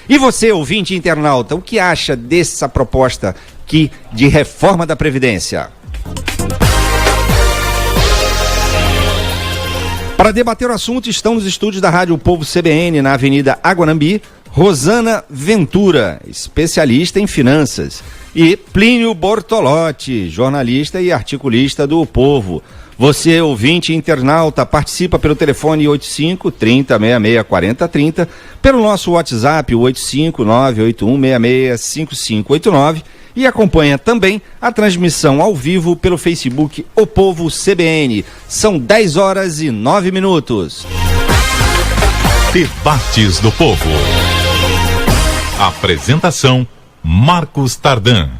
E você, ouvinte internauta, o que acha dessa proposta aqui de reforma da Previdência? Para debater o assunto, estão nos estúdios da Rádio Povo CBN, na Avenida Aguanambi, Rosana Ventura, especialista em finanças, e Plínio Bortolotti, jornalista e articulista do O Povo. Você, ouvinte internauta, participa pelo telefone 85 30 66 40 30, pelo nosso WhatsApp, o 85 981 66 5589, e acompanha também a transmissão ao vivo pelo Facebook O Povo CBN. São 10 horas e 9 minutos. Debates do Povo. Apresentação, Marcos Tardan.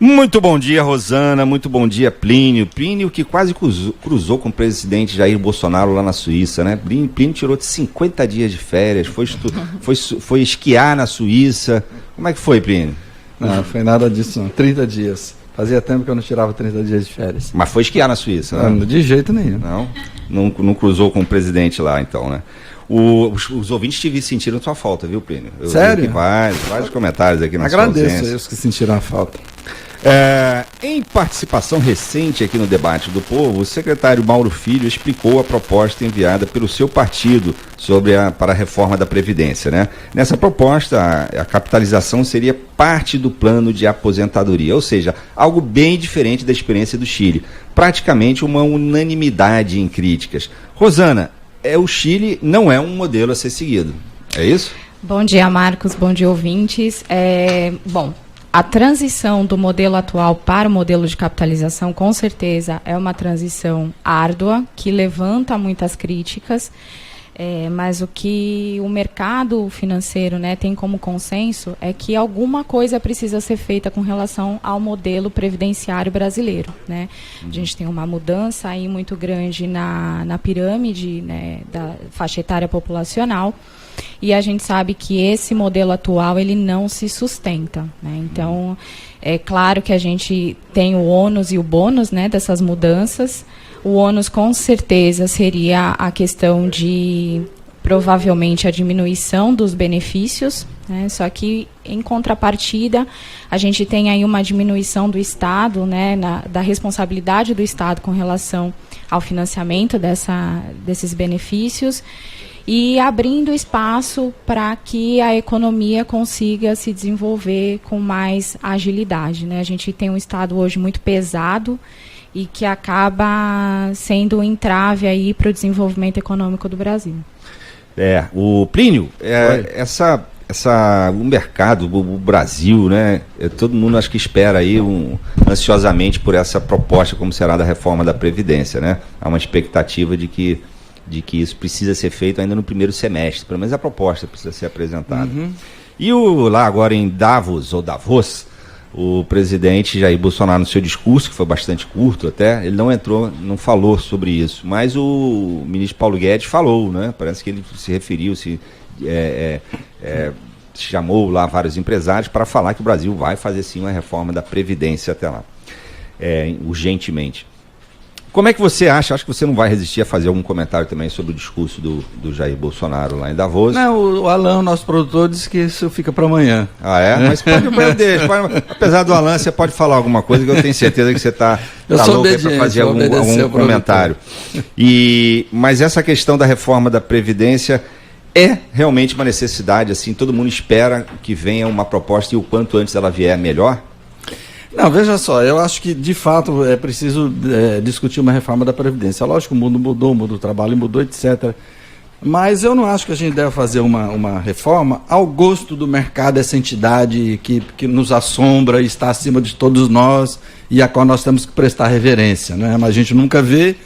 Muito bom dia, Rosana, muito bom dia, Plínio. Plínio que quase cruzou com o presidente Jair Bolsonaro lá na Suíça, né? Plínio tirou 50 dias de férias, foi esquiar na Suíça. Como é que foi, Plínio? Não, foi nada disso não, 30 dias. Fazia tempo que eu não tirava 30 dias de férias. Mas foi esquiar na Suíça, né? Não, de jeito nenhum. Não cruzou com o presidente lá, então, né? Os ouvintes sentiram sua falta, viu, Plínio? Sério? Vários comentários aqui na Agradeço sua ausência. a eles que sentiram a falta. Em participação recente aqui no Debate do Povo, o secretário Mauro Filho explicou a proposta enviada pelo seu partido para a reforma da Previdência, né? Nessa proposta, a capitalização seria parte do plano de aposentadoria, ou seja, algo bem diferente da experiência do Chile. Praticamente uma unanimidade em críticas. Rosana, o Chile não é um modelo a ser seguido, é isso? Bom dia, Marcos, bom dia, ouvintes. A transição do modelo atual para o modelo de capitalização, com certeza, é uma transição árdua, que levanta muitas críticas, mas o que o mercado financeiro, né, tem como consenso é que alguma coisa precisa ser feita com relação ao modelo previdenciário brasileiro, né? A gente tem uma mudança aí muito grande na pirâmide, né, da faixa etária populacional, e a gente sabe que esse modelo atual ele não se sustenta, né? Então, é claro que a gente tem o ônus e o bônus, né, dessas mudanças. O ônus com certeza seria a questão de, provavelmente, a diminuição dos benefícios, né? Só que, em contrapartida, a gente tem aí uma diminuição do Estado, né, da responsabilidade do Estado com relação ao financiamento desses benefícios, e abrindo espaço para que a economia consiga se desenvolver com mais agilidade, né? A gente tem um Estado hoje muito pesado e que acaba sendo um entrave aí para o desenvolvimento econômico do Brasil. O Plínio, o mercado, o Brasil, né? Todo mundo acho que espera aí ansiosamente por essa proposta, como será da reforma da Previdência, né? Há uma expectativa de que isso precisa ser feito ainda no primeiro semestre, pelo menos a proposta precisa ser apresentada. E lá agora em Davos, o presidente Jair Bolsonaro, no seu discurso, que foi bastante curto até, ele não falou sobre isso, mas o ministro Paulo Guedes falou, né? Parece que ele se referiu, chamou lá vários empresários para falar que o Brasil vai fazer sim uma reforma da Previdência até lá, urgentemente. Como é que você acha? Acho que você não vai resistir a fazer algum comentário também sobre o discurso do Jair Bolsonaro lá em Davos. Não, o Alan, nosso produtor, disse que isso fica para amanhã. Ah, é? Mas apesar do Alan, você pode falar alguma coisa que eu tenho certeza que você está louco para fazer algum comentário. Mas essa questão da reforma da Previdência é realmente uma necessidade, assim, todo mundo espera que venha uma proposta e o quanto antes ela vier melhor? Não, veja só, eu acho que de fato é preciso discutir uma reforma da Previdência. Lógico, o mundo mudou, o mundo do trabalho mudou, etc. Mas eu não acho que a gente deve fazer uma reforma ao gosto do mercado, essa entidade que nos assombra e está acima de todos nós e a qual nós temos que prestar reverência, né? Mas a gente nunca vê.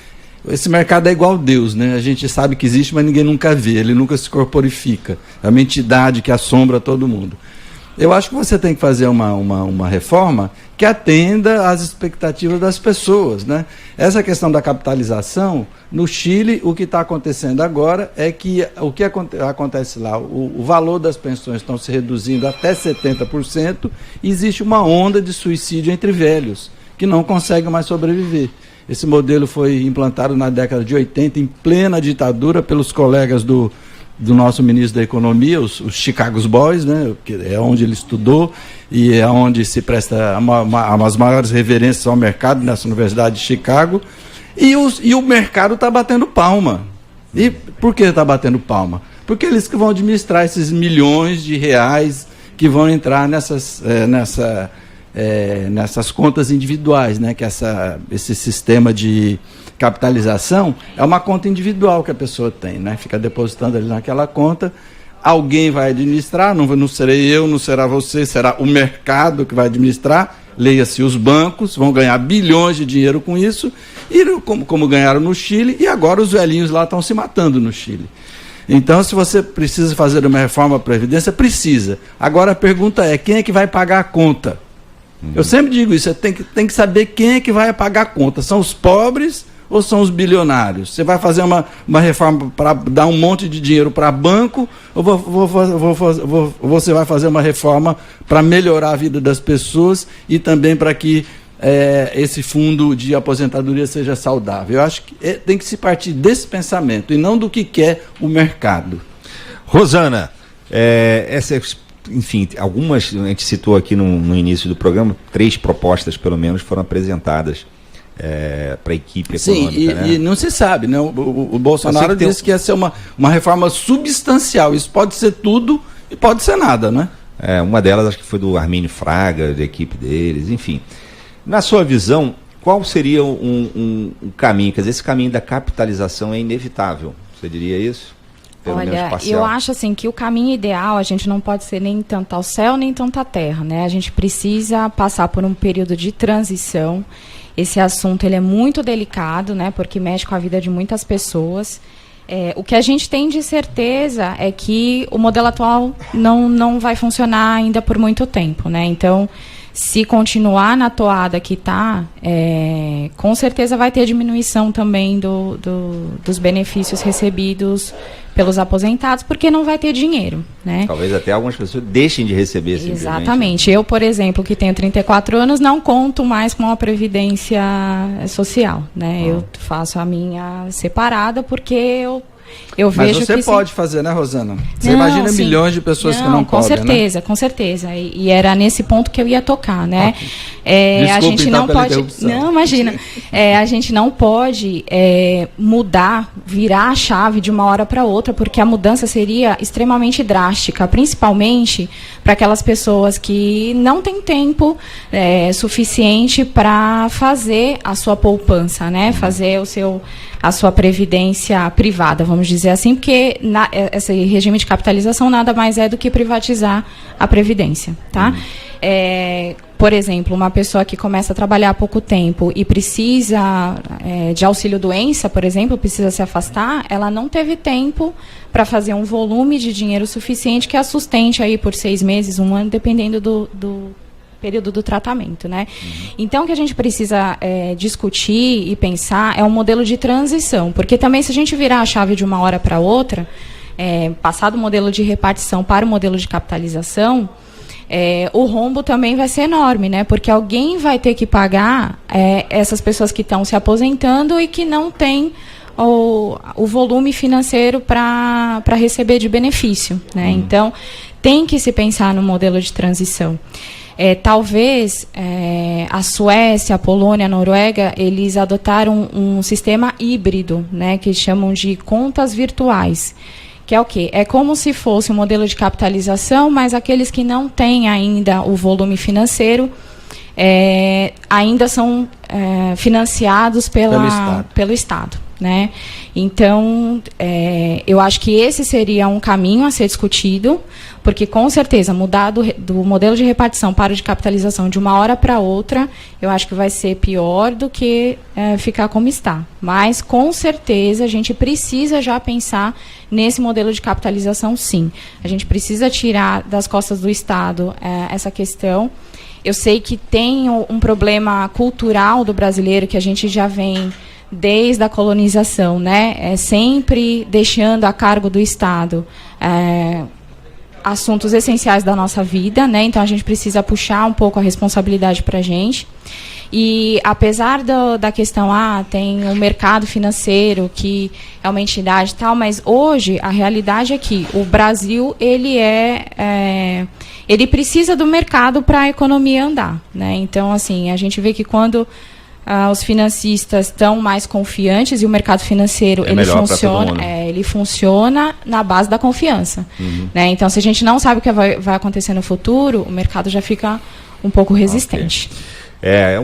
Esse mercado é igual a Deus, né? A gente sabe que existe, mas ninguém nunca vê, ele nunca se corporifica. É uma entidade que assombra todo mundo. Eu acho que você tem que fazer uma reforma que atenda às expectativas das pessoas, né? Essa questão da capitalização, no Chile, o que está acontecendo agora é que o que acontece lá, o valor das pensões estão se reduzindo até 70%, e existe uma onda de suicídio entre velhos, que não conseguem mais sobreviver. Esse modelo foi implantado na década de 80, em plena ditadura, pelos colegas do do nosso ministro da Economia, os Chicago Boys, né, que é onde ele estudou e é onde se presta as maiores reverências ao mercado, nessa Universidade de Chicago, e o mercado está batendo palma. E por que está batendo palma? Porque eles que vão administrar esses milhões de reais que vão entrar nessas contas individuais, né? Que esse sistema de capitalização é uma conta individual que a pessoa tem, né? Fica depositando ali naquela conta, alguém vai administrar, não serei eu, não será você, será o mercado que vai administrar, leia-se os bancos, vão ganhar bilhões de dinheiro com isso, e como ganharam no Chile, e agora os velhinhos lá estão se matando no Chile. Então, se você precisa fazer uma reforma da Previdência, precisa. Agora a pergunta é, quem é que vai pagar a conta? Eu sempre digo isso, você tem que saber quem é que vai pagar a conta. São os pobres ou são os bilionários? Você vai fazer uma reforma para dar um monte de dinheiro para banco, ou você vai fazer uma reforma para melhorar a vida das pessoas e também para que esse fundo de aposentadoria seja saudável? Eu acho que tem que se partir desse pensamento e não do que quer o mercado. Rosana, enfim, algumas, a gente citou aqui no início do programa, 3 propostas pelo menos foram apresentadas para a equipe econômica. Sim, né? E não se sabe, né? O Bolsonaro disse que ia ser uma reforma substancial. Isso pode ser tudo e pode ser nada, né? Uma delas acho que foi do Armínio Fraga, da equipe deles, enfim. Na sua visão, qual seria um caminho? Quer dizer, esse caminho da capitalização é inevitável, você diria isso? Olha, eu acho assim que o caminho ideal, a gente não pode ser nem tanto ao céu, nem tanto à terra, né? A gente precisa passar por um período de transição. Esse assunto ele é muito delicado, né? Porque mexe com a vida de muitas pessoas. O que a gente tem de certeza é que o modelo atual não vai funcionar ainda por muito tempo, né? Então, se continuar na toada que está, com certeza vai ter diminuição também dos benefícios recebidos pelos aposentados, porque não vai ter dinheiro, né? Talvez até algumas pessoas deixem de receber esse dinheiro. Exatamente. Eu, por exemplo, que tenho 34 anos, não conto mais com a Previdência Social, né? Eu faço a minha separada porque eu vejo que... Mas você pode fazer, né, Rosana? Você imagina milhões de pessoas que não podem, né? Com certeza. E era nesse ponto que eu ia tocar, né? A gente não pode... Não, imagina. A gente não pode mudar, virar a chave de uma hora para outra, porque a mudança seria extremamente drástica, principalmente para aquelas pessoas que não têm tempo suficiente para fazer a sua poupança, né? Fazer a sua previdência privada, vamos dizer assim, porque esse regime de capitalização nada mais é do que privatizar a previdência, tá? Por exemplo, uma pessoa que começa a trabalhar há pouco tempo e precisa de auxílio-doença, por exemplo, precisa se afastar, ela não teve tempo para fazer um volume de dinheiro suficiente que a sustente aí por 6 meses, 1 ano, dependendo do período do tratamento, né? Então, o que a gente precisa discutir e pensar é um modelo de transição, porque também se a gente virar a chave de uma hora para outra, passar do modelo de repartição para o modelo de capitalização, o rombo também vai ser enorme, né? Porque alguém vai ter que pagar essas pessoas que estão se aposentando e que não têm o volume financeiro para receber de benefício, né? Então, tem que se pensar no modelo de transição. Talvez a Suécia, a Polônia, a Noruega, eles adotaram um sistema híbrido, né, que chamam de contas virtuais, que é o quê? É como se fosse um modelo de capitalização, mas aqueles que não têm ainda o volume financeiro ainda são financiados pelo Estado. Né? Então, eu acho que esse seria um caminho a ser discutido, porque, com certeza, mudar do modelo de repartição para o de capitalização de uma hora para outra, eu acho que vai ser pior do que ficar como está. Mas, com certeza, a gente precisa já pensar nesse modelo de capitalização, sim. A gente precisa tirar das costas do Estado essa questão. Eu sei que tem um problema cultural do brasileiro que a gente já vem desde a colonização, né? Sempre deixando a cargo do Estado assuntos essenciais da nossa vida, né? Então a gente precisa puxar um pouco a responsabilidade para a gente. E apesar da questão, tem um mercado financeiro que é uma entidade e tal, mas hoje a realidade é que o Brasil ele precisa do mercado para a economia andar, né? Então, assim, a gente vê que quando os financistas estão mais confiantes e o mercado financeiro ele funciona na base da confiança, né? Então, se a gente não sabe o que vai acontecer no futuro, o mercado já fica um pouco resistente.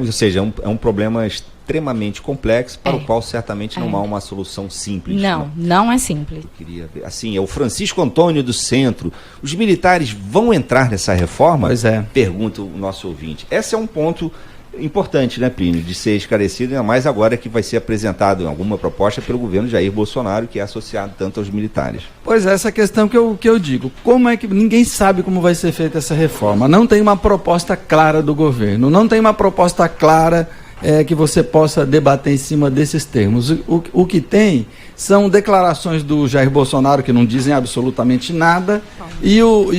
Ou seja, é um problema extremamente complexo para o qual certamente não há uma solução simples. Não é simples. Eu queria ver. Assim, é o Francisco Antônio do Centro. Os militares vão entrar nessa reforma? Pois é. Pergunta o nosso ouvinte. Esse é um ponto importante, né, Plínio, de ser esclarecido, ainda mais agora que vai ser apresentado alguma proposta pelo governo Jair Bolsonaro, que é associado tanto aos militares. Pois é, essa questão que eu digo, como é que ninguém sabe como vai ser feita essa reforma? Não tem uma proposta clara do governo, não tem uma proposta clara que você possa debater em cima desses termos. O que tem são declarações do Jair Bolsonaro que não dizem absolutamente nada, e o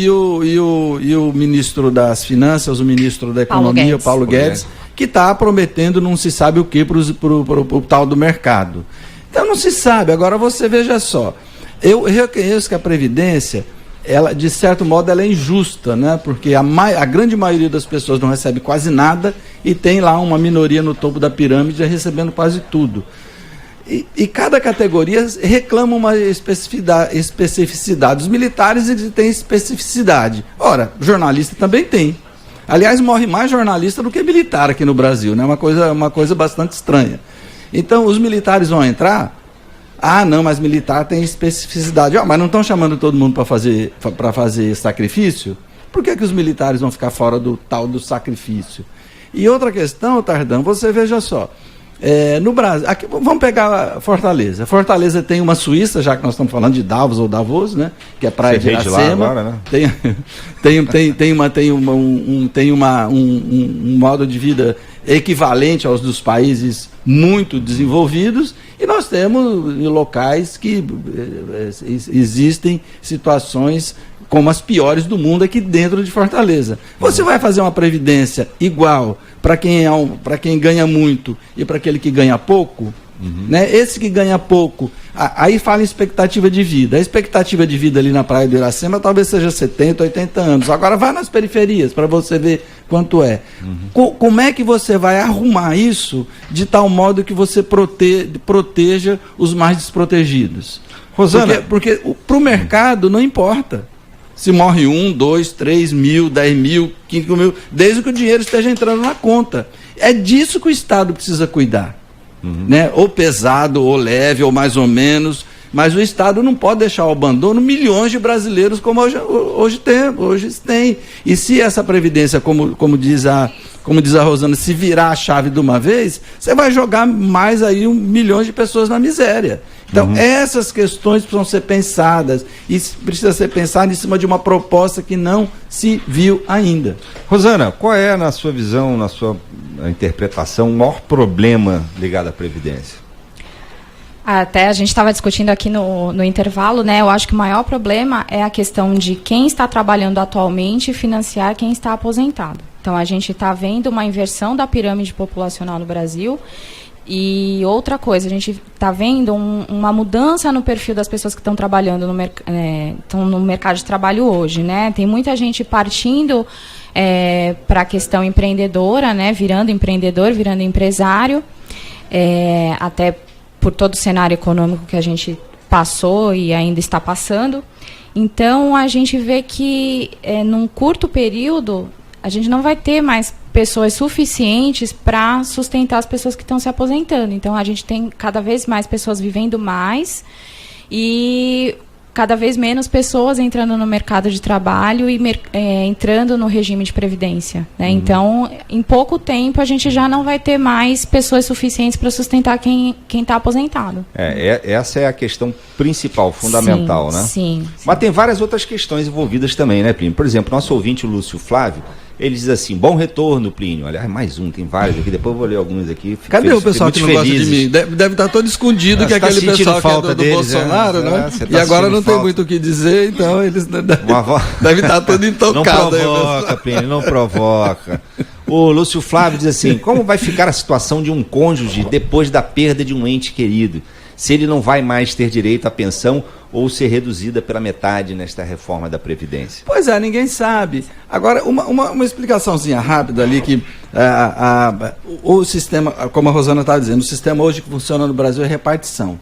ministro das Finanças, o ministro da Economia, o Paulo Guedes, que está prometendo não se sabe o que para o tal do mercado. Então não se sabe. Agora você veja só, eu reconheço que a Previdência, ela, de certo modo, ela é injusta, né? Porque a grande maioria das pessoas não recebe quase nada e tem lá uma minoria no topo da pirâmide recebendo quase tudo. E cada categoria reclama uma especificidade. Os militares têm especificidade. Ora, jornalista também tem. Aliás, morre mais jornalista do que militar aqui no Brasil, né? Uma coisa bastante estranha. Então, os militares vão entrar. Não, mas militar tem especificidade. Mas não estão chamando todo mundo para fazer sacrifício? Por que os militares vão ficar fora do tal do sacrifício? E outra questão, Tardão, você veja só. No Brasil, aqui, vamos pegar Fortaleza. Fortaleza tem uma Suíça, já que nós estamos falando de Davos ou Davos, né? Que é praia de Iracema. Agora, né? Tem um modo de vida equivalente aos dos países muito desenvolvidos, e nós temos locais que existem situações como as piores do mundo aqui dentro de Fortaleza. Você vai fazer uma previdência igual para quem ganha muito e para aquele que ganha pouco? Né? Esse que ganha pouco, aí fala em expectativa de vida. A expectativa de vida ali na praia do Iracema talvez seja 70, 80 anos. Agora vai nas periferias para você ver quanto é. Como é que você vai arrumar isso de tal modo que você proteja os mais desprotegidos? Rosana, porque para o mercado não importa se morre 1, 2, 3 mil, 10 mil, 5 mil, desde que o dinheiro esteja entrando na conta. É disso que o Estado precisa cuidar. Né? Ou pesado, ou leve, ou mais ou menos, mas o Estado não pode deixar ao abandono milhões de brasileiros como hoje tem. E se essa Previdência, como diz a Rosana, se virar a chave de uma vez, você vai jogar mais aí milhões de pessoas na miséria. Então, essas questões precisam ser pensadas, e precisa ser pensado em cima de uma proposta que não se viu ainda. Rosana, qual é, na sua visão, na sua interpretação, o maior problema ligado à Previdência? Até a gente estava discutindo aqui no intervalo, né? Eu acho que o maior problema é a questão de quem está trabalhando atualmente financiar quem está aposentado. Então, a gente está vendo uma inversão da pirâmide populacional no Brasil. E outra coisa, a gente está vendo uma mudança no perfil das pessoas que estão trabalhando no mercado de trabalho hoje, né? Tem muita gente partindo para a questão empreendedora, né? Virando empreendedor, virando empresário, até por todo o cenário econômico que a gente passou e ainda está passando. Então, a gente vê que num curto período a gente não vai ter mais pessoas suficientes para sustentar as pessoas que estão se aposentando. Então, a gente tem cada vez mais pessoas vivendo mais e cada vez menos pessoas entrando no mercado de trabalho e entrando no regime de previdência, né? Então, em pouco tempo, a gente já não vai ter mais pessoas suficientes para sustentar quem está aposentado. Essa é a questão principal, fundamental, sim, né? Sim. Mas tem várias outras questões envolvidas também, né, Plínio? Por exemplo, nosso ouvinte, Lúcio Flávio, Ele diz assim, bom retorno, Plínio. Aliás, mais um, tem vários aqui, depois eu vou ler alguns aqui. Cadê o pessoal que não gosta de mim? Deve estar todo escondido, que é aquele pessoal que é do deles, Bolsonaro, né? E agora não tem muito o que dizer, então eles devem estar todo intocados. Não provoca, Plínio, não provoca. O Lúcio Flávio diz assim, como vai ficar a situação de um cônjuge depois da perda de um ente querido? Se ele não vai mais ter direito à pensão ou ser reduzida pela metade nesta reforma da Previdência? Pois é, ninguém sabe. Agora, uma explicaçãozinha rápida ali, que o sistema, como a Rosana estava dizendo, o sistema hoje que funciona no Brasil é repartição.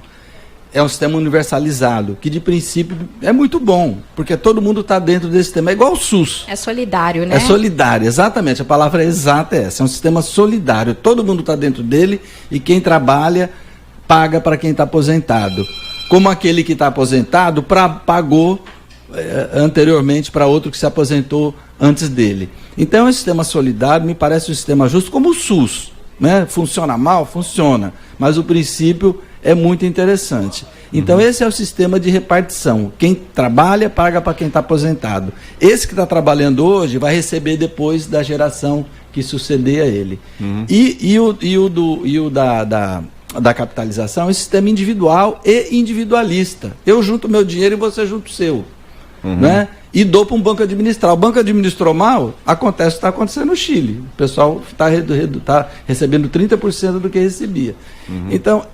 É um sistema universalizado, que de princípio é muito bom, porque todo mundo está dentro desse sistema. É igual o SUS. É solidário, né? É solidário, exatamente. A palavra exata é essa. É um sistema solidário. Todo mundo está dentro dele e quem trabalha paga para quem está aposentado. Como aquele que está aposentado pagou anteriormente para outro que se aposentou antes dele. Então, esse sistema solidário me parece um sistema justo, como o SUS. Né? Funciona mal? Funciona. Mas o princípio é muito interessante. Então, esse é o sistema de repartição. Quem trabalha, paga para quem está aposentado. Esse que está trabalhando hoje vai receber depois da geração que suceder a ele. E o da capitalização é um sistema individual e individualista. Eu junto meu dinheiro e você junta o seu. Né? E dou para um banco administrar. O banco administrou mal, acontece o que está acontecendo no Chile. O pessoal está recebendo 30% do que recebia. Então,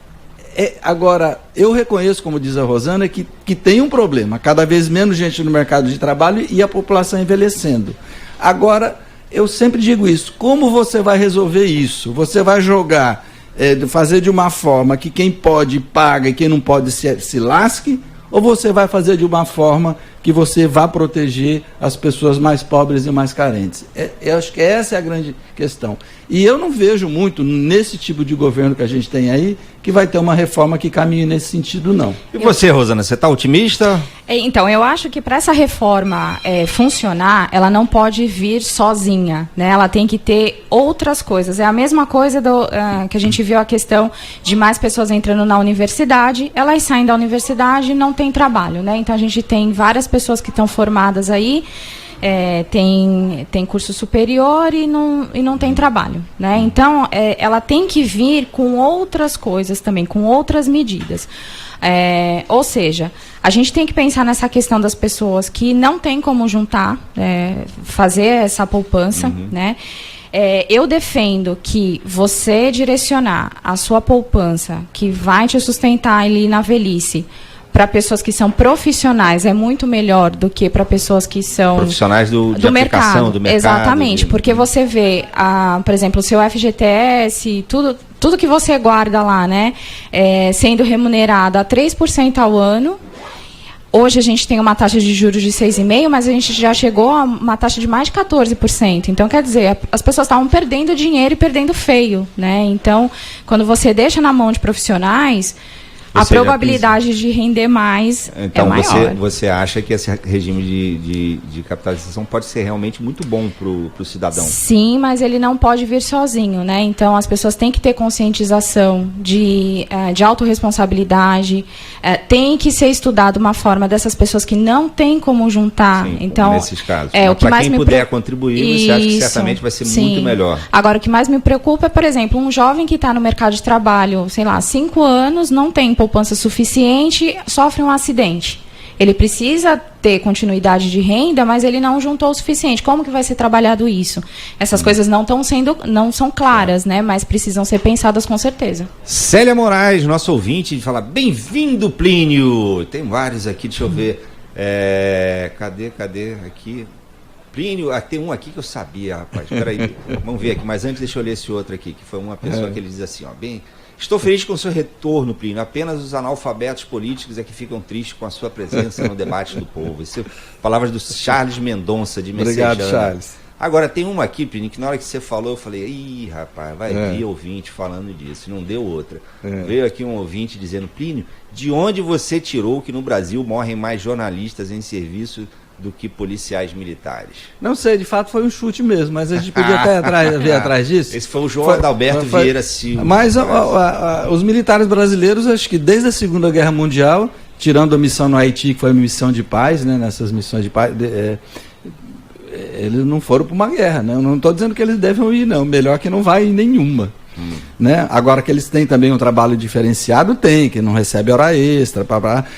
agora, eu reconheço, como diz a Rosana, que tem um problema. Cada vez menos gente no mercado de trabalho e a população envelhecendo. Agora, eu sempre digo isso. Como você vai resolver isso? Você vai jogar, fazer de uma forma que quem pode paga e quem não pode se lasque? Ou você vai fazer de uma forma que você vá proteger as pessoas mais pobres e mais carentes? Eu acho que essa é a grande questão. E eu não vejo muito nesse tipo de governo que a gente tem aí que vai ter uma reforma que caminhe nesse sentido, não. E você, Rosana, você está otimista? Então, eu acho que para essa reforma funcionar, ela não pode vir sozinha, né? Ela tem que ter outras coisas. É a mesma coisa que a gente viu a questão de mais pessoas entrando na universidade, elas saem da universidade e não tem trabalho, né? Então, a gente tem várias pessoas que estão formadas aí, tem curso superior e não tem trabalho, né? Então, ela tem que vir com outras coisas também, com outras medidas. Ou seja, a gente tem que pensar nessa questão das pessoas que não tem como juntar, fazer essa poupança, né? Eu defendo que você direcionar a sua poupança, que vai te sustentar ali na velhice, para pessoas que são profissionais é muito melhor do que para pessoas que são profissionais do mercado. Exatamente, porque você vê, por exemplo, o seu FGTS, tudo que você guarda lá, né, sendo remunerado a 3% ao ano. Hoje a gente tem uma taxa de juros de 6,5%, mas a gente já chegou a uma taxa de mais de 14%. Então, quer dizer, as pessoas estavam perdendo dinheiro e perdendo feio, né? Então, quando você deixa na mão de profissionais, a probabilidade de render mais é maior. Então, você acha que esse regime de capitalização pode ser realmente muito bom para o cidadão? Sim, mas ele não pode vir sozinho, né? Então, as pessoas têm que ter conscientização de autorresponsabilidade, tem que ser estudado uma forma dessas pessoas que não têm como juntar. Sim, então, nesses casos. Para quem puder contribuir, você acha que certamente vai ser muito melhor. Agora, o que mais me preocupa é, por exemplo, um jovem que está no mercado de trabalho, sei lá, 5 anos, não tem poupança suficiente, sofre um acidente. Ele precisa ter continuidade de renda, mas ele não juntou o suficiente. Como que vai ser trabalhado isso? Essas coisas não são claras, né? Mas precisam ser pensadas com certeza. Célia Moraes, nosso ouvinte, fala: bem-vindo, Plínio. Tem vários aqui, deixa eu ver. Cadê aqui? Plínio, tem um aqui que eu sabia, rapaz. Peraí, vamos ver aqui. Mas antes, deixa eu ler esse outro aqui, que foi uma pessoa que ele diz assim, estou feliz com o seu retorno, Plínio. Apenas os analfabetos políticos é que ficam tristes com a sua presença no debate do povo. Isso, palavras do Charles Mendonça, de Messejana. Obrigado, Charles. Agora, tem uma aqui, Plínio, que na hora que você falou, eu falei, ih, rapaz, vai vir ouvinte falando disso. Não deu outra. Veio aqui um ouvinte dizendo, Plínio, de onde você tirou que no Brasil morrem mais jornalistas em serviço do que policiais militares? Não sei, de fato foi um chute mesmo, mas a gente podia até ver atrás disso. Esse foi o João Adalberto Vieira Silva. Mas os militares brasileiros, acho que desde a Segunda Guerra Mundial, tirando a missão no Haiti, que foi uma missão de paz, né, nessas missões de paz, eles não foram para uma guerra, né? Eu não estou dizendo que eles devem ir, não. Melhor que não vai em nenhuma. Né? Agora que eles têm também um trabalho diferenciado, tem, que não recebe hora extra.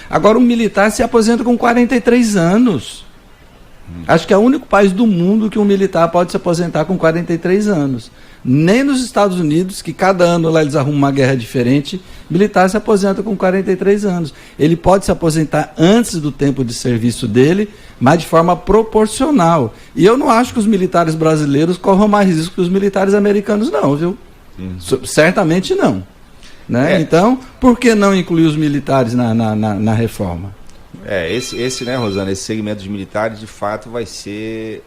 Agora um militar se aposenta com 43 anos. Acho que é o único país do mundo que um militar pode se aposentar com 43 anos. Nem nos Estados Unidos, que cada ano lá eles arrumam uma guerra diferente, militar se aposenta com 43 anos. Ele pode se aposentar antes do tempo de serviço dele, mas de forma proporcional. E eu não acho que os militares brasileiros corram mais risco que os militares americanos, não, viu? Certamente não. Né? Então, por que não incluir os militares na reforma? Esse, né, Rosana, esse segmento dos militares, de fato, vai ser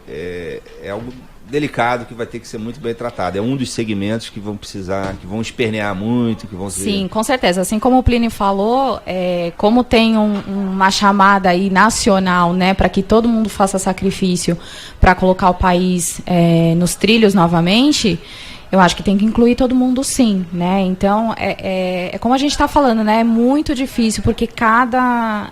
algo delicado que vai ter que ser muito bem tratado. É um dos segmentos que vão precisar, que vão espernear muito, que vão ser... Sim, com certeza. Assim como o Plínio falou, como tem uma chamada aí nacional, né, para que todo mundo faça sacrifício para colocar o país nos trilhos novamente, eu acho que tem que incluir todo mundo, sim, né? Então, como a gente está falando, né? É muito difícil, porque cada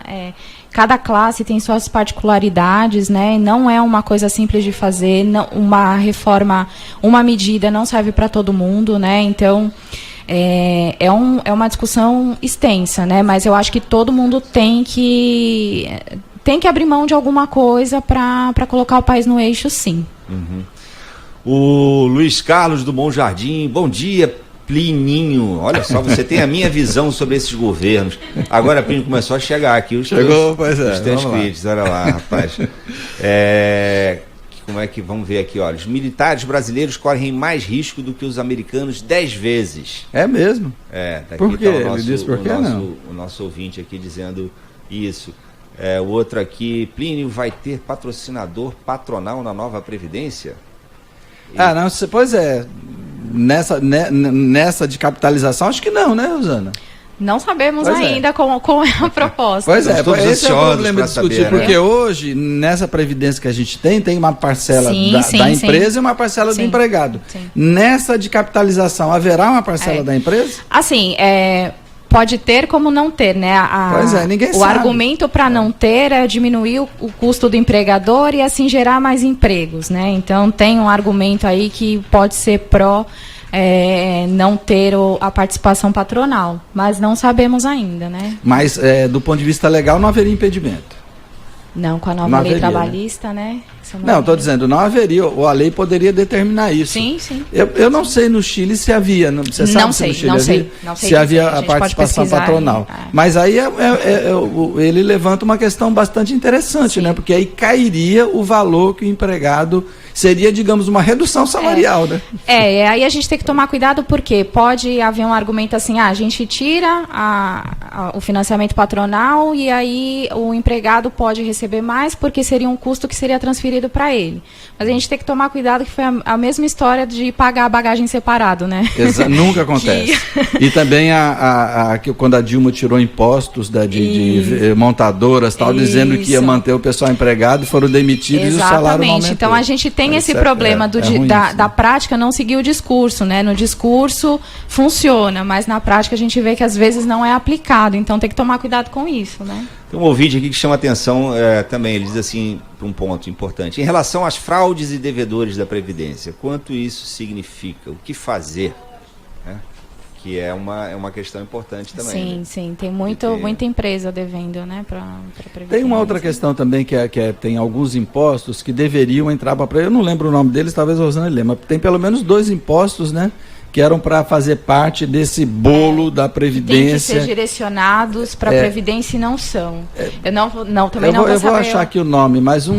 classe tem suas particularidades, né? Não é uma coisa simples de fazer, uma reforma, uma medida não serve para todo mundo, né? Então, é uma discussão extensa, né? Mas eu acho que todo mundo tem que abrir mão de alguma coisa para colocar o país no eixo, sim. Uhum. O Luiz Carlos do Bom Jardim, bom dia, Plininho. Olha só, você tem a minha visão sobre esses governos. Agora, Plínio, começou a chegar aqui os teus críticos, olha lá, rapaz. Como é que, vamos ver aqui, olha, os militares brasileiros correm mais risco do que os americanos 10 vezes. É mesmo? Tá por quê? Tá Ele disse por quê, não? O nosso ouvinte aqui dizendo isso. O outro aqui, Plínio, vai ter patrocinador patronal na nova Previdência? Não, pois é. Nessa de capitalização, acho que não, né, Rosana? Não sabemos ainda como é a proposta. Pois é, esse é o problema de discutir, porque hoje, nessa Previdência que a gente tem uma parcela da empresa e uma parcela do empregado. Sim. Nessa de capitalização, haverá uma parcela da empresa? Assim, pode ter como não ter, né? Ninguém sabe. O argumento para não ter é diminuir o custo do empregador e assim gerar mais empregos, né? Então tem um argumento aí que pode ser pró não ter a participação patronal, mas não sabemos ainda, né? Mas do ponto de vista legal não haveria impedimento. Não, com a nova lei trabalhista, né? Não, estou dizendo, não haveria, ou a lei poderia determinar isso. Sim, sim. Eu não sei no Chile se havia, você sabe se no Chile não sei se havia a participação patronal. Mas aí ele levanta uma questão bastante interessante, né? Porque aí cairia o valor que o empregado seria, digamos, uma redução salarial, né? Aí a gente tem que tomar cuidado porque pode haver um argumento assim, a gente tira o financiamento patronal e aí o empregado pode receber mais porque seria um custo que seria transferido para ele. Mas a gente tem que tomar cuidado que foi a mesma história de pagar a bagagem separado, né? Nunca acontece. E também quando a Dilma tirou impostos de montadoras, dizendo que ia manter o pessoal empregado, foram demitidos. Exatamente. E o salário não aumentou. Então a gente tem esse problema da prática não seguir o discurso, né? No discurso funciona, mas na prática a gente vê que às vezes não é aplicado, então tem que tomar cuidado com isso, né? Tem um ouvinte aqui que chama atenção também, ele diz assim, um ponto importante, em relação às fraudes e devedores da Previdência, quanto isso significa, o que fazer, né? Que é uma questão importante também. Sim, tem muita empresa devendo, né, para Previdência. Tem uma outra questão também que tem alguns impostos que deveriam entrar para eu não lembro o nome deles, talvez a Rosana lembre, mas tem pelo menos 2 impostos, né, que eram para fazer parte desse bolo da Previdência. Tem que ser direcionados para a Previdência e não são. Eu vou achar aqui o nome, mas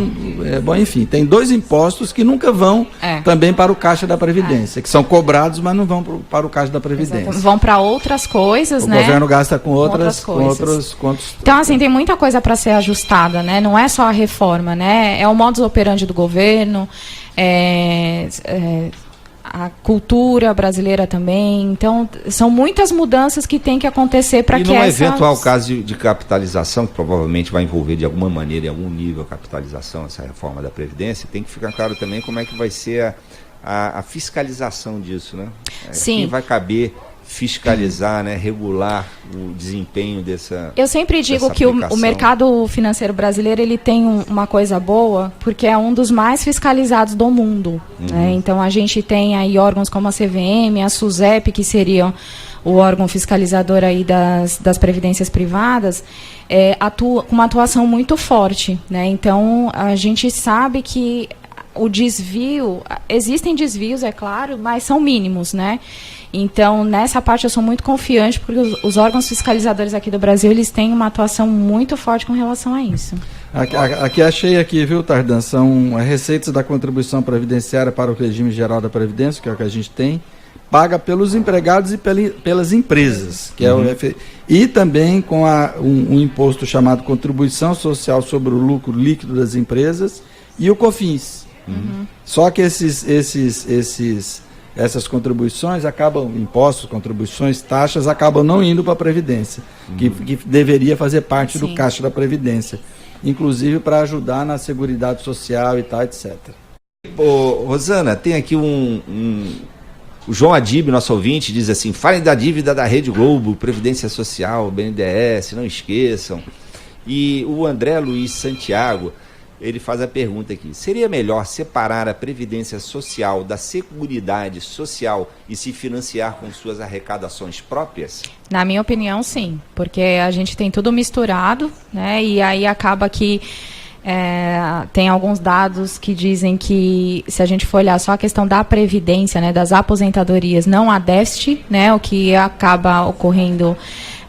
enfim, tem 2 impostos que nunca vão também para o Caixa da Previdência, que são cobrados, mas não vão para o Caixa da Previdência. Exatamente. Vão para outras coisas, né? O governo gasta com outras coisas. Então, assim, tem muita coisa para ser ajustada, né? Não é só a reforma, né? É o modus operandi do governo, a cultura brasileira também. Então, são muitas mudanças que tem que acontecer para que num eventual caso de capitalização, que provavelmente vai envolver de alguma maneira, em algum nível, a capitalização, essa reforma da Previdência, tem que ficar claro também como é que vai ser a fiscalização disso, né? Sim. Quem vai caber fiscalizar, né, regular o desempenho dessa... Eu sempre digo que o mercado financeiro brasileiro ele tem uma coisa boa, porque é um dos mais fiscalizados do mundo. Né? Então a gente tem aí órgãos como a CVM, a SUSEP, que seriam o órgão fiscalizador aí das previdências privadas, atua com uma atuação muito forte. Né? Então a gente sabe que o desvio, existem desvios, é claro, mas são mínimos, né? Então, nessa parte eu sou muito confiante, porque os órgãos fiscalizadores aqui do Brasil, eles têm uma atuação muito forte com relação a isso. Aqui achei aqui, viu, Tardan, são receitas da contribuição previdenciária para o regime geral da Previdência, que é o que a gente tem, paga pelos empregados e pelas empresas, que é o e também com um imposto chamado Contribuição Social sobre o Lucro Líquido das Empresas e o COFINS. Só que essas contribuições acabam, impostos, contribuições, taxas, acabam não indo para a Previdência, que deveria fazer parte do caixa da Previdência, inclusive para ajudar na Seguridade Social e tal, etc. Rosana, tem aqui o João Adib, nosso ouvinte, diz assim: falem da dívida da Rede Globo, Previdência Social, BNDES, não esqueçam. E o André Luiz Santiago, ele faz a pergunta aqui: seria melhor separar a Previdência Social da Seguridade Social e se financiar com suas arrecadações próprias? Na minha opinião, sim, porque a gente tem tudo misturado, né? E aí acaba que tem alguns dados que dizem que, se a gente for olhar só a questão da previdência, né, das aposentadorias, não há déficit, né? O que acaba ocorrendo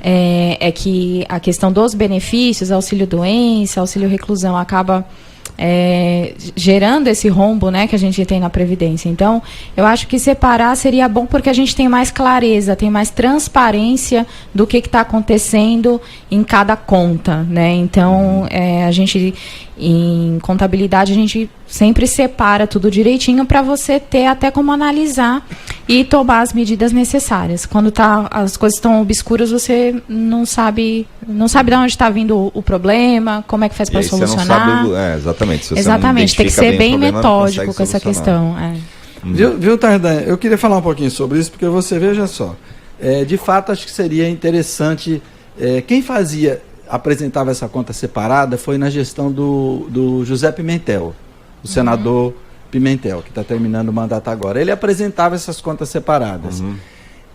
é que a questão dos benefícios, auxílio-doença, auxílio-reclusão, acaba gerando esse rombo, né, que a gente tem na Previdência. Então, eu acho que separar seria bom, porque a gente tem mais clareza, tem mais transparência do que está acontecendo em cada conta, né? Então, a gente, em contabilidade, a gente sempre separa tudo direitinho para você ter até como analisar e tomar as medidas necessárias. Quando as coisas estão obscuras, você não sabe de onde está vindo o problema, como é que faz para solucionar. Você não sabe, exatamente. Se exatamente, tem que ser bem metódico com essa questão. Viu, Tardan? Eu queria falar um pouquinho sobre isso, porque você, veja só, de fato, acho que seria interessante, quem apresentava essa conta separada foi na gestão do José Pimentel, o senador Pimentel, que está terminando o mandato agora. Ele apresentava essas contas separadas.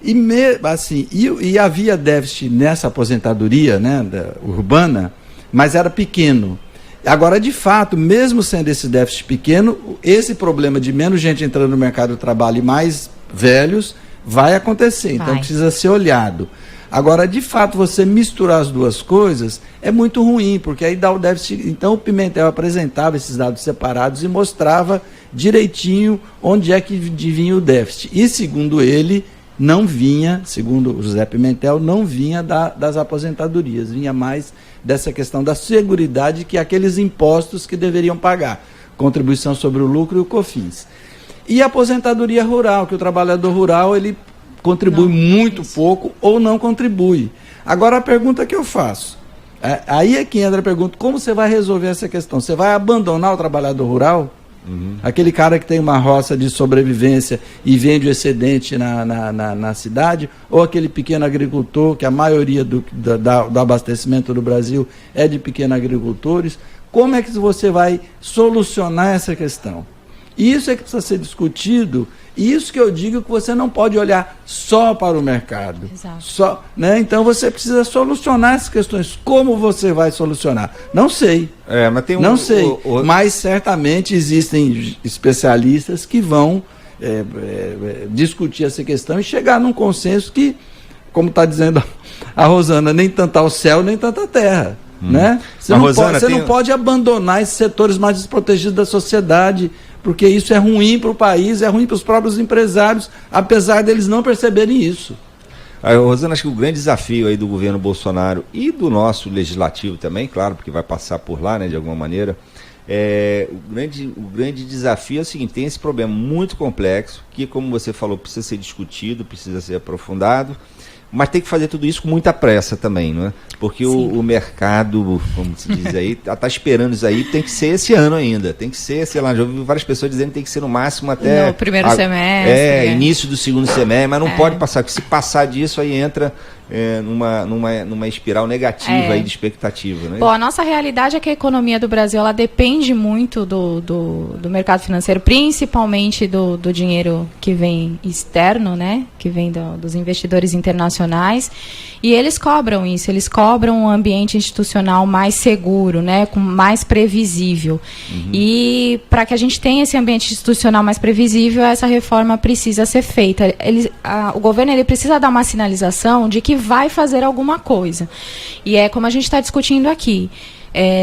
E havia déficit nessa aposentadoria, né, urbana, mas era pequeno. Agora, de fato, mesmo sendo esse déficit pequeno, esse problema de menos gente entrando no mercado do trabalho e mais velhos vai acontecer. Então precisa ser olhado. Agora, de fato, você misturar as duas coisas é muito ruim, porque aí dá o déficit. Então, o Pimentel apresentava esses dados separados e mostrava direitinho onde é que vinha o déficit. E, segundo ele, não vinha, segundo o José Pimentel, não vinha das aposentadorias, vinha mais dessa questão da seguridade, que é aqueles impostos que deveriam pagar, contribuição sobre o lucro e o COFINS. E a aposentadoria rural, que o trabalhador rural, ele contribui muito pouco ou não contribui. Agora, a pergunta que eu faço, aí é que entra a pergunta: como você vai resolver essa questão? Você vai abandonar o trabalhador rural? Aquele cara que tem uma roça de sobrevivência e vende o excedente na cidade, ou aquele pequeno agricultor, que a maioria do abastecimento do Brasil é de pequenos agricultores? Como é que você vai solucionar essa questão? Isso é que precisa ser discutido, e isso que eu digo, que você não pode olhar só para o mercado. Exato. Então você precisa solucionar essas questões. Como você vai solucionar? Não sei. Mas certamente existem especialistas que vão discutir essa questão e chegar num consenso que, como está dizendo a Rosana, nem tanto ao céu, nem tanto à terra. Né? Você não pode abandonar esses setores mais desprotegidos da sociedade, porque isso é ruim para o país, é ruim para os próprios empresários, apesar deles não perceberem isso. Rosana, acho que o grande desafio aí do governo Bolsonaro e do nosso legislativo também, claro, porque vai passar por lá, né, de alguma maneira, o grande desafio é o seguinte: tem esse problema muito complexo, que, como você falou, precisa ser discutido, precisa ser aprofundado, Mas tem que fazer tudo isso com muita pressa também, não é? Porque o mercado, como se diz aí, está esperando isso aí, tem que ser esse ano ainda. Tem que ser, sei lá, já ouvi várias pessoas dizendo que tem que ser no máximo até... No primeiro semestre. Início do segundo semestre, mas não pode passar, porque se passar disso aí entra numa espiral negativa aí de expectativa, né? Bom, a nossa realidade é que a economia do Brasil, ela depende muito do mercado financeiro, principalmente do dinheiro que vem externo, né? Que vem dos investidores internacionais, e eles cobram isso, eles cobram um ambiente institucional mais seguro, né? Mais previsível. E para que a gente tenha esse ambiente institucional mais previsível, essa reforma precisa ser feita. O governo ele precisa dar uma sinalização de que vai fazer alguma coisa. E é como a gente está discutindo aqui.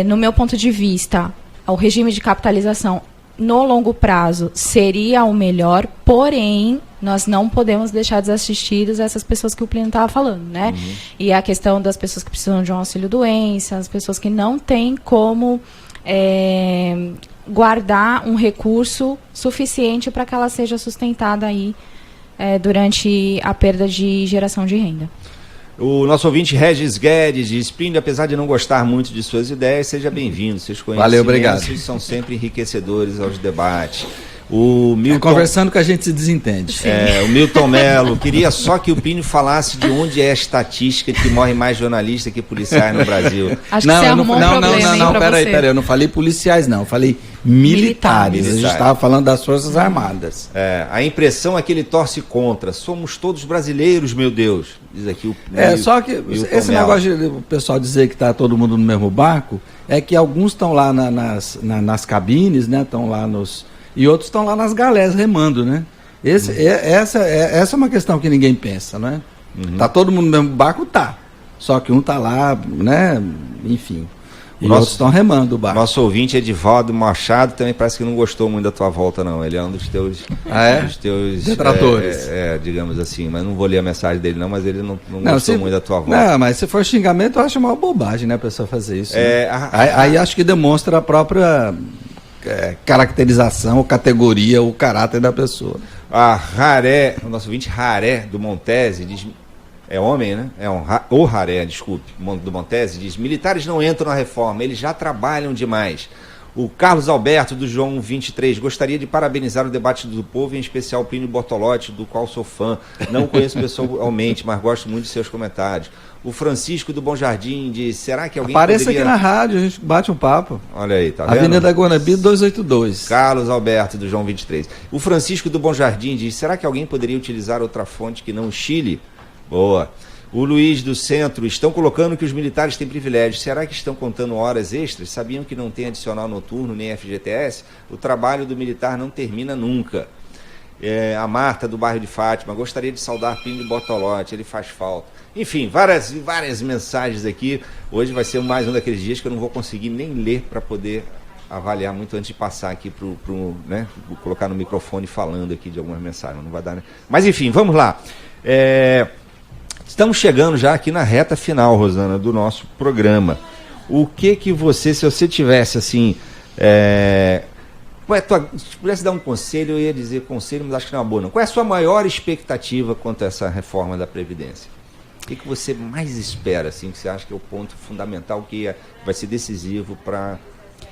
No meu ponto de vista, o regime de capitalização no longo prazo seria o melhor, porém, nós não podemos deixar desassistidos essas pessoas que o Plínio estava falando, né? E a questão das pessoas que precisam de um auxílio-doença, as pessoas que não têm como guardar um recurso suficiente para que ela seja sustentada aí durante a perda de geração de renda. O nosso ouvinte Regis Guedes diz: Plínio, apesar de não gostar muito de suas ideias, seja bem-vindo. Seus conhecimentos Valeu, obrigado. São sempre enriquecedores aos debates. O Milton, conversando que a gente se desentende. O Milton Melo, queria só que o Plínio falasse de onde é a estatística de que morre mais jornalistas que policiais no Brasil. Acho que você arrumou um problema, não, peraí, eu não falei policiais não, eu falei militares. A gente estava falando das Forças Armadas. A impressão é que ele torce contra. Somos todos brasileiros, meu Deus. Diz aqui o só que esse negócio de o pessoal dizer que está todo mundo no mesmo barco, é que alguns estão lá nas cabines, né? Estão lá e outros estão lá nas galés remando, né? Essa é uma questão que ninguém pensa, né? Tá todo mundo no mesmo barco? Tá. Só que um tá lá, né? Enfim. E outros estão remando o barco. Nosso ouvinte Edivaldo Machado também parece que não gostou muito da tua volta, não. Ele é um dos teus... dos teus detratores. Digamos assim. Mas não vou ler a mensagem dele, não. Mas ele não gostou muito da tua volta. Não, mas se for xingamento, eu acho uma bobagem, né? A pessoa fazer isso. Né? Aí acho que demonstra a própria... caracterização, categoria, o caráter da pessoa. O nosso ouvinte Raré do Montese diz, é homem, né? O Raré, desculpe, do Montese diz: militares não entram na reforma, eles já trabalham demais. O Carlos Alberto do João 23, gostaria de parabenizar o debate do povo, em especial o Plínio Bortolotti, do qual sou fã. Não o conheço pessoalmente, mas gosto muito de seus comentários. O Francisco do Bom Jardim diz: será que alguém Apareça aqui na rádio, a gente bate um papo. Olha aí, tá vendo? Avenida Guanabi 282. Carlos Alberto do João 23. O Francisco do Bom Jardim diz: será que alguém poderia utilizar outra fonte que não o Chile? Boa. O Luiz do Centro: estão colocando que os militares têm privilégios. Será que estão contando horas extras? Sabiam que não tem adicional noturno nem FGTS? O trabalho do militar não termina nunca. A Marta do bairro de Fátima: gostaria de saudar Plínio Bortolotti, ele faz falta. Enfim, várias mensagens aqui. Hoje vai ser mais um daqueles dias que eu não vou conseguir nem ler para poder avaliar muito antes de passar aqui né? Vou colocar no microfone falando aqui de algumas mensagens, não vai dar, né? Mas enfim, vamos lá. Estamos chegando já aqui na reta final, Rosana, do nosso programa. O que você, se você tivesse assim, se pudesse dar um conselho, eu ia dizer conselho, mas acho que não é uma boa não. Qual é a sua maior expectativa quanto a essa reforma da Previdência? O que você mais espera, assim, que você acha que é o ponto fundamental, que vai ser decisivo para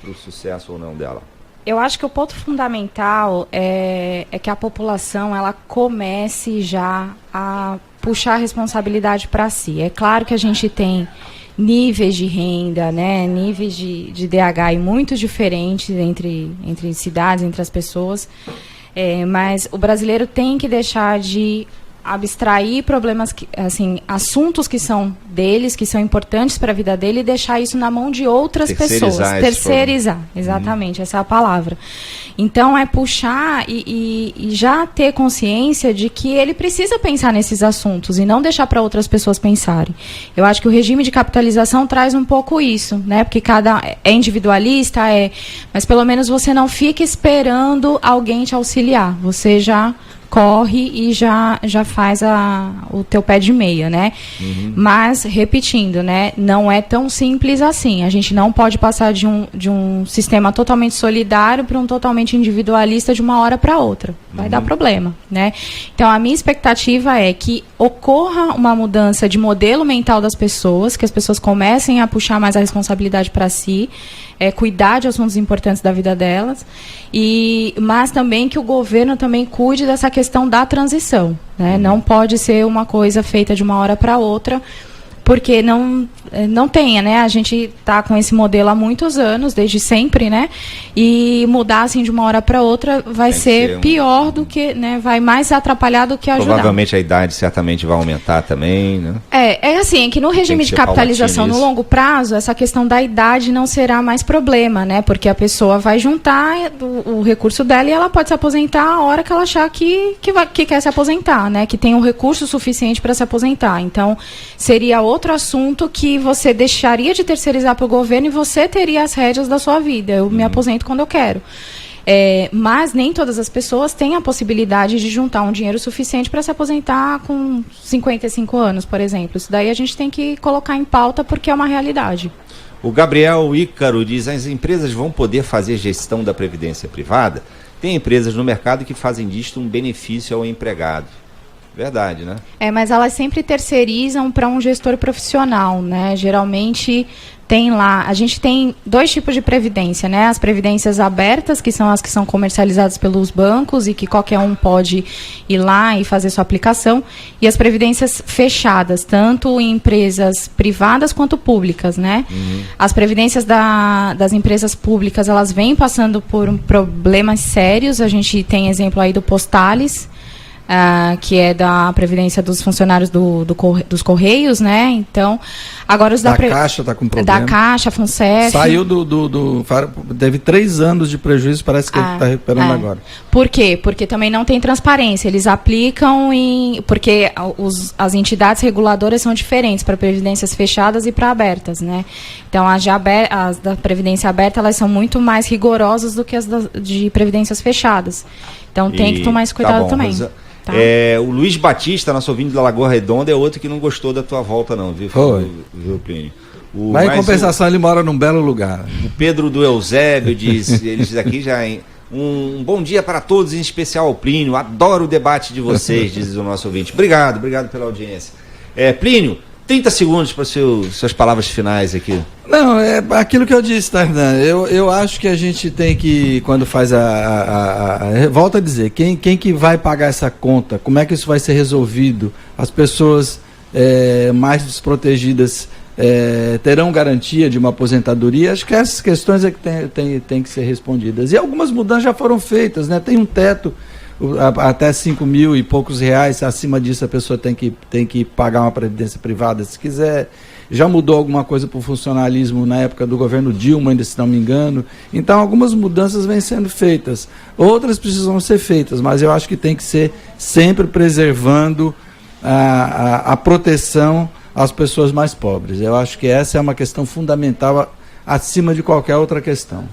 o sucesso ou não dela? Eu acho que o ponto fundamental é que a população ela comece já a puxar a responsabilidade para si. É claro que a gente tem níveis de renda, né, níveis de DH muito diferentes entre cidades, entre as pessoas, mas o brasileiro tem que deixar de abstrair problemas, assuntos que são deles, que são importantes para a vida dele, e deixar isso na mão de outras pessoas. Terceirizar, exatamente, essa é a palavra. Então, é puxar e já ter consciência de que ele precisa pensar nesses assuntos e não deixar para outras pessoas pensarem. Eu acho que o regime de capitalização traz um pouco isso, né? Porque cada é individualista, mas pelo menos você não fica esperando alguém te auxiliar. Você já corre e já faz o teu pé de meia, né? Mas, repetindo, né, não é tão simples assim. A gente não pode passar de um sistema totalmente solidário para um totalmente individualista de uma hora para outra. vai dar problema, né? Então, a minha expectativa é que ocorra uma mudança de modelo mental das pessoas, que as pessoas comecem a puxar mais a responsabilidade para si, cuidar de assuntos importantes da vida delas, mas também que o governo também cuide dessa questão da transição, né? Não pode ser uma coisa feita de uma hora para outra, porque não tenha, né? A gente está com esse modelo há muitos anos, desde sempre, né? E mudar assim de uma hora para outra vai ser pior do que, né? Vai mais atrapalhar do que ajudar. Provavelmente a idade certamente vai aumentar também, né? É assim, que no regime de capitalização no longo prazo, essa questão da idade não será mais problema, né? Porque a pessoa vai juntar o recurso dela e ela pode se aposentar a hora que ela achar que quer se aposentar, né? Que tem um recurso suficiente para se aposentar. Então, seria outro assunto que você deixaria de terceirizar para o governo e você teria as rédeas da sua vida. Eu me aposento quando eu quero. Mas nem todas as pessoas têm a possibilidade de juntar um dinheiro suficiente para se aposentar com 55 anos, por exemplo. Isso daí a gente tem que colocar em pauta porque é uma realidade. O Gabriel Ícaro diz: as empresas vão poder fazer gestão da previdência privada? Tem empresas no mercado que fazem disto um benefício ao empregado. Verdade, né? Mas elas sempre terceirizam para um gestor profissional, né? Geralmente tem lá, a gente tem 2 tipos de previdência, né? As previdências abertas, que são as que são comercializadas pelos bancos e que qualquer um pode ir lá e fazer sua aplicação, e as previdências fechadas, tanto em empresas privadas quanto públicas, né? As previdências das empresas públicas, elas vêm passando por problemas sérios. A gente tem exemplo aí do Postales, que é da previdência dos funcionários dos Correios, né? Então, agora os da Caixa está com problema. Da Caixa, FUNCEF. Saiu teve 3 anos de prejuízo, parece que ele está recuperando agora. Por quê? Porque também não tem transparência. Eles aplicam porque as entidades reguladoras são diferentes para previdências fechadas e para abertas, né? Então, as da previdência aberta, elas são muito mais rigorosas do que as de previdências fechadas. Então, tem que tomar esse cuidado também. Tá. O Luiz Batista, nosso ouvinte da Lagoa Redonda, é outro que não gostou da tua volta, não, viu? Foi. Viu, Plínio? Mas em compensação, ele mora num belo lugar. O Pedro do Eusébio diz, eles aqui já... Um bom dia para todos, em especial ao Plínio. Adoro o debate de vocês, diz o nosso ouvinte. Obrigado pela audiência. Plínio, 30 segundos para suas palavras finais aqui. Não, é aquilo que eu disse, Tardan. Eu acho que a gente tem que, quando faz volto a dizer, quem que vai pagar essa conta? Como é que isso vai ser resolvido? As pessoas mais desprotegidas terão garantia de uma aposentadoria? Acho que essas questões é que tem que ser respondidas. E algumas mudanças já foram feitas, né? Tem um teto até 5 mil e poucos reais. Acima disso a pessoa tem que pagar uma previdência privada se quiser. Já mudou alguma coisa para o funcionalismo na época do governo Dilma, ainda se não me engano. Então algumas mudanças vêm sendo feitas, outras precisam ser feitas, mas eu acho que tem que ser sempre preservando a proteção às pessoas mais pobres. Eu acho que essa é uma questão fundamental acima de qualquer outra questão.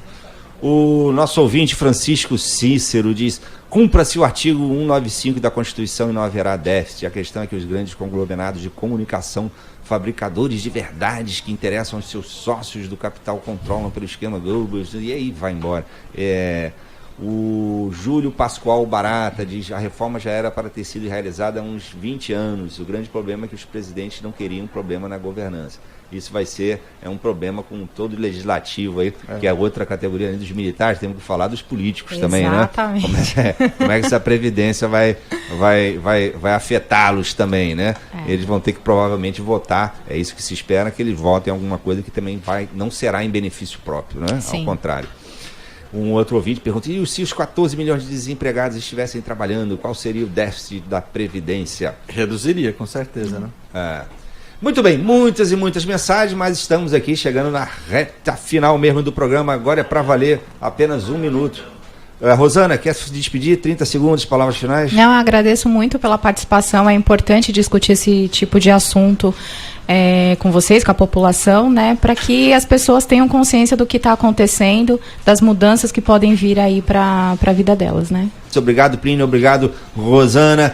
O nosso ouvinte Francisco Cícero diz: cumpra-se o artigo 195 da Constituição e não haverá déficit. A questão é que os grandes conglomerados de comunicação, fabricadores de verdades que interessam aos seus sócios do capital, controlam pelo esquema Goebbels, e aí vai embora. O Júlio Pascoal Barata diz: a reforma já era para ter sido realizada há uns 20 anos. O grande problema é que os presidentes não queriam um problema na governança. Isso vai ser um problema com todo o legislativo aí, que é outra categoria além dos militares. Temos que falar dos políticos também, né? Como é que essa previdência vai afetá-los também, né? Eles vão ter que provavelmente votar. É isso que se espera, que eles votem em alguma coisa que também não será em benefício próprio, né? Sim. Ao contrário. Um outro ouvinte pergunta: e se os 14 milhões de desempregados estivessem trabalhando, qual seria o déficit da Previdência? Reduziria, com certeza, né? Muito bem, muitas e muitas mensagens, mas estamos aqui chegando na reta final mesmo do programa. Agora é para valer apenas 1 minuto. Rosana, quer se despedir? 30 segundos, palavras finais? Não, agradeço muito pela participação. É importante discutir esse tipo de assunto com vocês, com a população, né, para que as pessoas tenham consciência do que está acontecendo, das mudanças que podem vir aí para a vida delas, né? Muito obrigado, Plínio. Obrigado, Rosana.